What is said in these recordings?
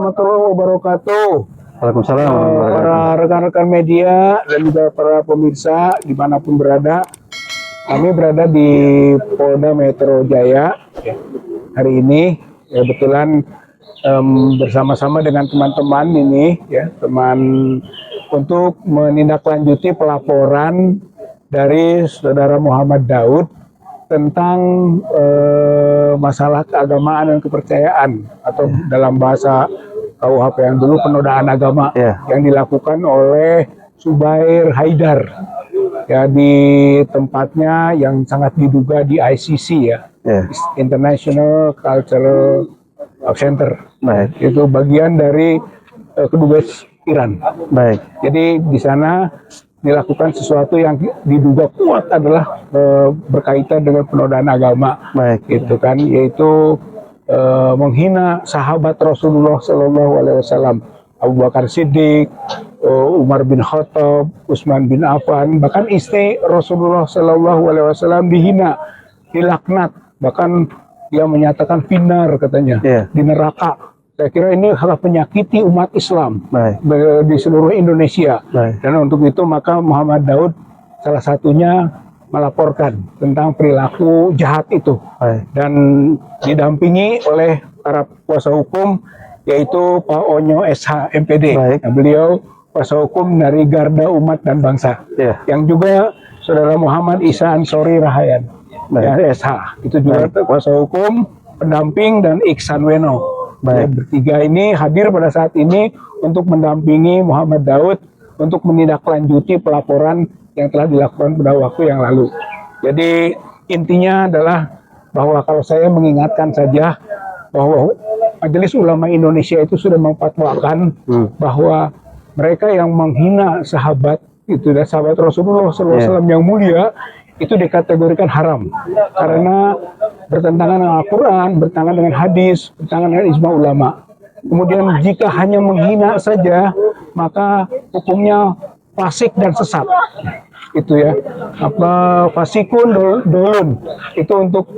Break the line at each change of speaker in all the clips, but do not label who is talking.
warahmatullahi wabarakatuh.
Waalaikumsalam.
Para rekan-rekan media dan juga para pemirsa dimanapun berada, kami berada di Polda Metro Jaya hari ini. Ya, kebetulan bersama-sama dengan teman-teman ini, ya, teman untuk menindaklanjuti pelaporan dari saudara Muhammad Daud tentang masalah keagamaan dan kepercayaan, atau dalam bahasa KUHP yang dulu penodaan agama yang dilakukan oleh Zubair Haidar, ya, di tempatnya yang sangat diduga di ICC, ya, International Cultural Center.
Baik.
Itu bagian dari kedubes Iran.
Baik.
Jadi di sana dilakukan sesuatu yang diduga kuat adalah berkaitan dengan penodaan agama.
Baik.
Itu kan, yaitu menghina sahabat Rasulullah Shallallahu Alaihi Wasallam, Abu Bakar Siddiq, Umar bin Khattab, Utsman bin Affan, bahkan istri Rasulullah Shallallahu Alaihi Wasallam dihina, dilaknat, bahkan dia menyatakan finar katanya, di neraka. Saya kira ini harus menyakiti umat Islam di seluruh Indonesia. Dan untuk itu maka Muhammad Daud salah satunya melaporkan tentang perilaku jahat itu. Dan didampingi oleh para kuasa hukum, yaitu Pak Onyo SH MPD. Nah, beliau kuasa hukum dari Garda Umat dan Bangsa. Yang juga saudara Muhammad Isa Ansori Rahayan, ya, SH. Itu juga kuasa hukum, pendamping, dan Iksan Weno. Ya, bertiga ini hadir pada saat ini untuk mendampingi Muhammad Daud untuk menindaklanjuti pelaporan yang telah dilakukan pada waktu yang lalu. Jadi intinya adalah bahwa kalau saya mengingatkan saja bahwa Majelis Ulama Indonesia itu sudah memfatwakan bahwa mereka yang menghina sahabat itu, dan sahabat Rasulullah SAW yang mulia, itu dikategorikan haram karena bertentangan dengan Al-Quran, bertentangan dengan hadis, bertentangan dengan ijma ulama. Kemudian jika hanya menghina saja, maka hukumnya fasik dan sesat. Itu, ya, fasikun dolun, itu untuk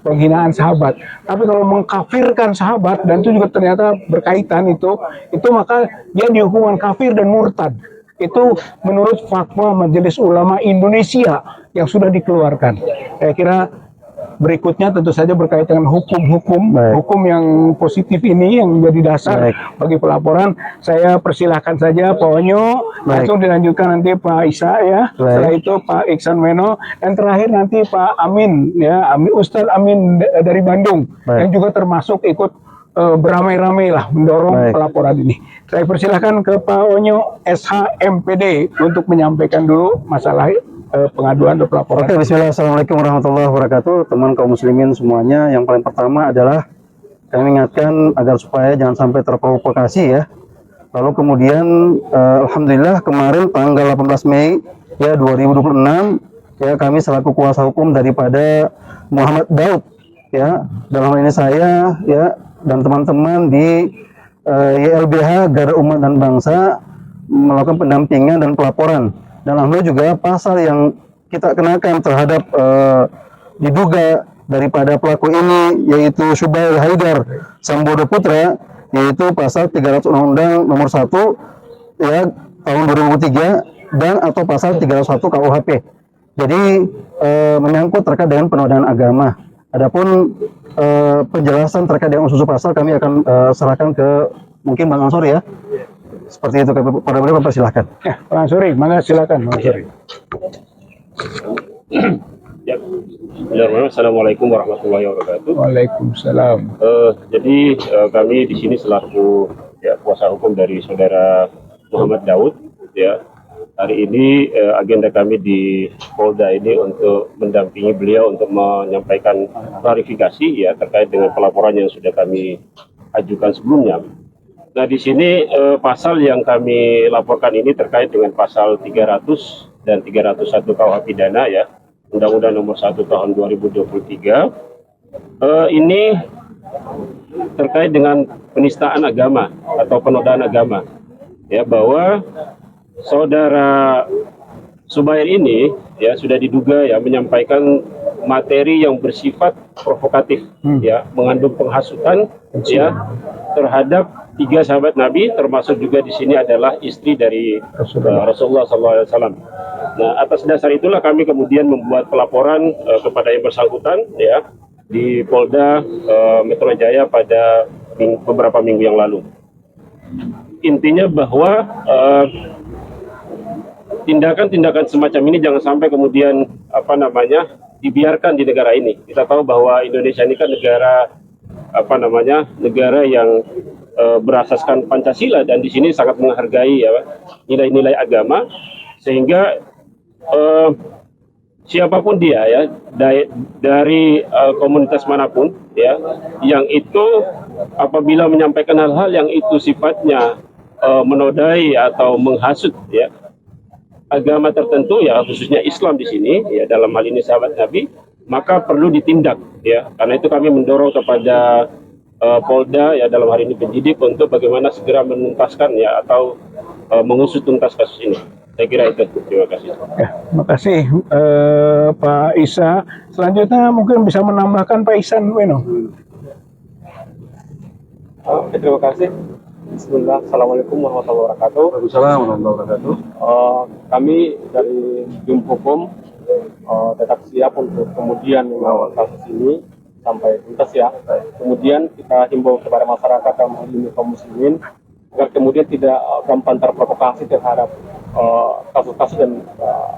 penghinaan sahabat. Tapi kalau mengkafirkan sahabat, dan itu juga ternyata berkaitan itu maka dia dihukuman kafir dan murtad. Itu menurut fatwa Majelis Ulama Indonesia yang sudah dikeluarkan. Saya kira berikutnya tentu saja berkaitan dengan hukum yang positif ini yang menjadi dasar bagi pelaporan. Saya persilahkan saja Pak Onyo, langsung dilanjutkan nanti Pak Isa, ya. Setelah itu Pak Iksan Weno, dan terakhir nanti Pak Amin, ya, Ustadz Amin dari Bandung, yang juga termasuk ikut beramai-ramai lah mendorong pelaporan ini. Saya persilahkan ke Pak Onyo SH MPD untuk menyampaikan dulu masalah pengaduan atau pelaporan.
Oke, bismillah. Assalamualaikum warahmatullahi wabarakatuh. Teman kaum muslimin semuanya, yang paling pertama adalah kami ingatkan agar supaya jangan sampai terprovokasi, ya. Lalu kemudian alhamdulillah kemarin tanggal 18 Mei ya 2026, ya, kami selaku kuasa hukum daripada Muhammad Daud, ya, dalam hal ini saya, ya, dan teman-teman di YLBH Garda Umat dan Bangsa melakukan pendampingan dan pelaporan. Dan alhamdulillah juga pasal yang kita kenakan terhadap diduga daripada pelaku ini, yaitu Zubair Haidar Sambodo Putra, yaitu pasal 300 Undang-Undang Nomor 1, ya, tahun 2003, dan atau pasal 301 KUHP. Jadi menyangkut terkait dengan penodaan agama. Adapun penjelasan terkait dengan unsur pasal kami akan serahkan ke mungkin Bang Ansori, ya. Seperti itu, pada beliau persilahkan.
Ya, Bang Ansori, mangga silakan Bang Ansori.
Ya, Assalamualaikum warahmatullahi wabarakatuh.
Waalaikumsalam.
Jadi kami di sini selaku, ya, kuasa hukum dari saudara Muhammad Daud, ya. Hari ini agenda kami di Polda ini untuk mendampingi beliau untuk menyampaikan klarifikasi, ya, terkait dengan pelaporan yang sudah kami ajukan sebelumnya. Nah, di sini pasal yang kami laporkan ini terkait dengan pasal 300 dan 301 KUH pidana, ya, Undang-Undang Nomor 1 Tahun 2023. Ini terkait dengan penistaan agama atau penodaan agama, ya, bahwa saudara Zubair ini, ya, sudah diduga, ya, menyampaikan materi yang bersifat provokatif, ya, mengandung penghasutan, ya, terhadap 3 sahabat Nabi, termasuk juga di sini adalah istri dari Rasulullah SAW. Nah, atas dasar itulah kami kemudian membuat pelaporan kepada yang bersangkutan, ya, di Polda Metro Jaya pada beberapa minggu yang lalu. Intinya bahwa tindakan-tindakan semacam ini jangan sampai kemudian dibiarkan di negara ini. Kita tahu bahwa Indonesia ini kan negara yang berasaskan Pancasila, dan di sini sangat menghargai, ya, nilai-nilai agama, sehingga siapapun dia, ya, dari komunitas manapun, ya, yang itu apabila menyampaikan hal-hal yang itu sifatnya menodai atau menghasut, ya, agama tertentu, ya, khususnya Islam di sini, ya, dalam hal ini sahabat Nabi, maka perlu ditindak, ya. Karena itu kami mendorong kepada Polda, ya, dalam hal ini penyidik, untuk bagaimana segera menuntaskan, ya, atau mengusut tuntas kasus ini. Saya kira itu. Terima kasih.
Ya, makasih Pak Isa. Selanjutnya mungkin bisa menambahkan Pak Ihsan Weno.
Terima kasih. Bismillah. Assalamualaikum warahmatullahi wabarakatuh.
Waalaikumsalam warahmatullahi wabarakatuh.
Kami dari Jum Hukum tetap siap untuk kemudian mengawal kasus ini sampai tuntas, ya. Kemudian kita himbau kepada masyarakat dalam hal ini kaum muslimin agar kemudian tidak gampang terprovokasi terhadap kasus-kasus dan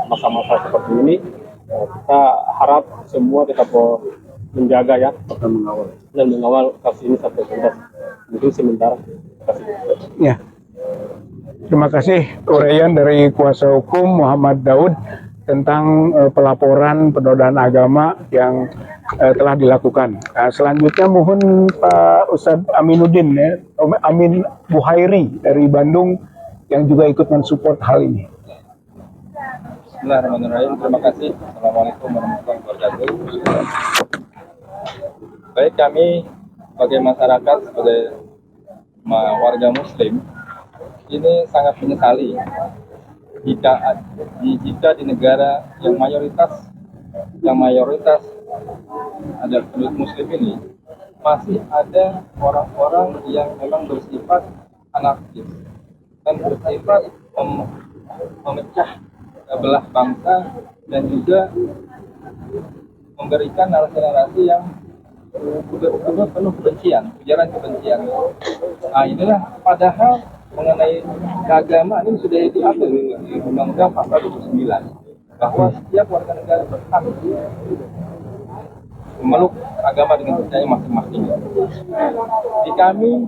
masa-masa seperti ini. Kita harap semua tetap menjaga, ya, dan mengawal kasus ini sampai tuntas. Mungkin sementara. Terima kasih.
Ya. Terima kasih uraian dari kuasa hukum Muhammad Daud tentang pelaporan penodaan agama yang telah dilakukan. Nah, selanjutnya mohon Pak Ustadz Aminuddin, ya, Amin Buhairi dari Bandung, yang juga ikut mensupport hal ini.
Bismillahirrahmanirrahim. Terima kasih. Assalamualaikum warahmatullahi wabarakatuh. Baik, kami sebagai masyarakat, sebagai warga Muslim, ini sangat menyesali jika di negara yang mayoritas ada penduduk Muslim ini masih ada orang-orang yang memang bersifat anarkis dan bersifat memecah belah bangsa, dan juga memberikan narasi-narasi yang penuh kebencian, ujaran kebencian. Nah, inilah padahal mengenai agama ini sudah diatur di Undang-Undang Pasal 29 bahwa setiap warga negara berhak memeluk agama dengan percaya masing-masing. Di kami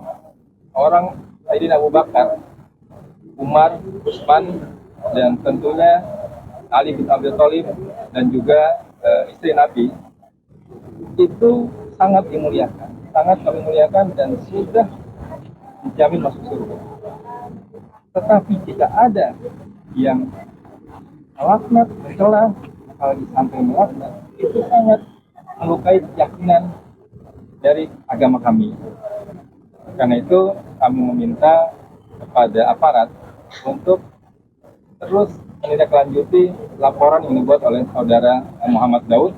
orang Sayyidina Abu Bakar, Umar, Utsman, dan tentunya Ali bin Abi Thalib dan juga istri Nabi itu sangat dimuliakan, sangat kami muliakan, dan sudah dijamin masuk surga. Tetapi jika ada yang melaknat, mencela, apalagi sampai melaknat, itu sangat melukai keyakinan dari agama kami. Karena itu kami meminta kepada aparat untuk terus menindaklanjuti laporan yang dibuat oleh saudara Muhammad Daud,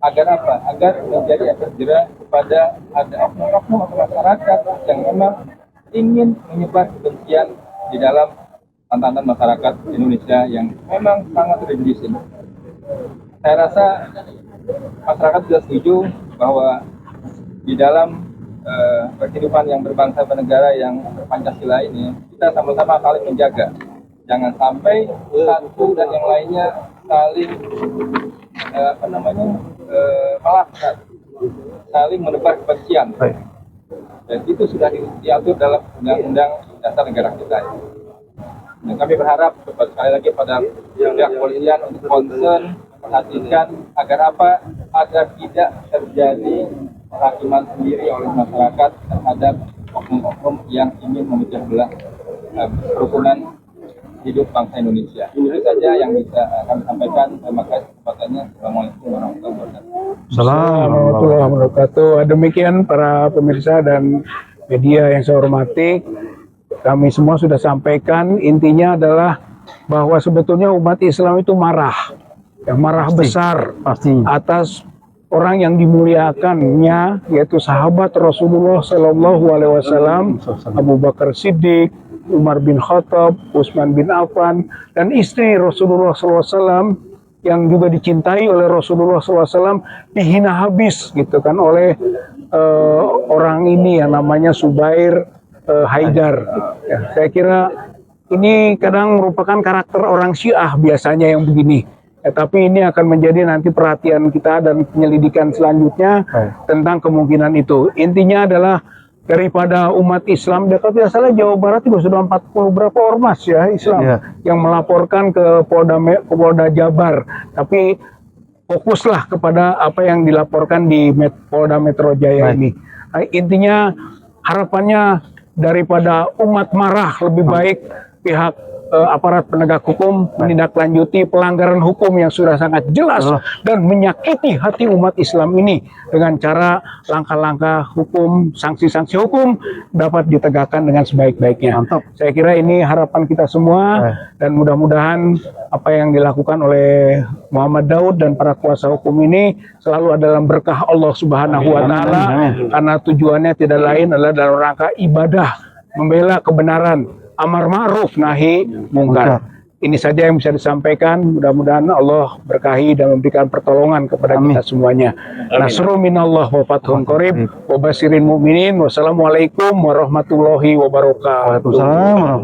agar apa? Agar menjadi efek jerah kepada ada oknum-oknum masyarakat yang memang ingin menyebar kebencian di dalam tantangan masyarakat Indonesia yang memang sangat religius ini. Saya rasa masyarakat sudah setuju bahwa di dalam kehidupan yang berbangsa bernegara yang Pancasila ini, kita sama-sama saling menjaga. Jangan sampai satu dan yang lainnya saling melaknat, saling menebar kebencian. Dan itu sudah diatur dalam Undang-Undang Dasar Negara kita. Dan kami berharap sekali lagi pada pihak kepolisian untuk concern, perhatikan agar apa? Agar tidak terjadi penghakiman sendiri oleh masyarakat terhadap oknum-oknum yang ingin memecah belah kerukunan hidup bangsa Indonesia. Itu saja yang bisa kami sampaikan. Terima kasih kesempatannya. Assalamualaikum warahmatullahi wabarakatuh.
Assalamualaikum warahmatullahi wabarakatuh. Demikian para pemirsa dan media yang saya hormati, kami semua sudah sampaikan, intinya adalah bahwa sebetulnya umat Islam itu marah, yang marah besar
pasti
atas orang yang dimuliakannya, yaitu sahabat Rasulullah Shallallahu Alaihi Wasallam, Abu Bakar Siddiq, Umar bin Khattab, Utsman bin Affan, dan istri Rasulullah SAW yang juga dicintai oleh Rasulullah SAW dihina habis gitu kan oleh orang ini yang namanya Subair Haidar. Ya, saya kira ini kadang merupakan karakter orang Syiah biasanya yang begini. Ya, tapi ini akan menjadi nanti perhatian kita dan penyelidikan selanjutnya tentang kemungkinan itu. Intinya adalah daripada umat Islam, kalau tidak salah Jawa Barat juga sudah 40 berapa ormas ya Islam yang melaporkan ke Polda Jabar. Tapi fokuslah kepada apa yang dilaporkan di Polda Metro Jaya ini. Nah, intinya harapannya daripada umat marah, lebih baik pihak aparat penegak hukum menindaklanjuti pelanggaran hukum yang sudah sangat jelas dan menyakiti hati umat Islam ini dengan cara langkah-langkah hukum, sanksi-sanksi hukum dapat ditegakkan dengan sebaik-baiknya.
Mantap.
Saya kira ini harapan kita semua dan mudah-mudahan apa yang dilakukan oleh Muhammad Daud dan para kuasa hukum ini selalu dalam berkah Allah Subhanahu wa taala, karena tujuannya tidak lain adalah dalam rangka ibadah, membela kebenaran, amar ma'ruf nahi mungkar. Ini saja yang bisa disampaikan. Mudah-mudahan Allah berkahi dan memberikan pertolongan kepada kita semuanya. Nasrun minallah wa fathun qarib wa basirin mu'minin. Wassalamualaikum warahmatullahi wabarakatuh.
Waalaikumsalam warahmatullahi wabarakatuh.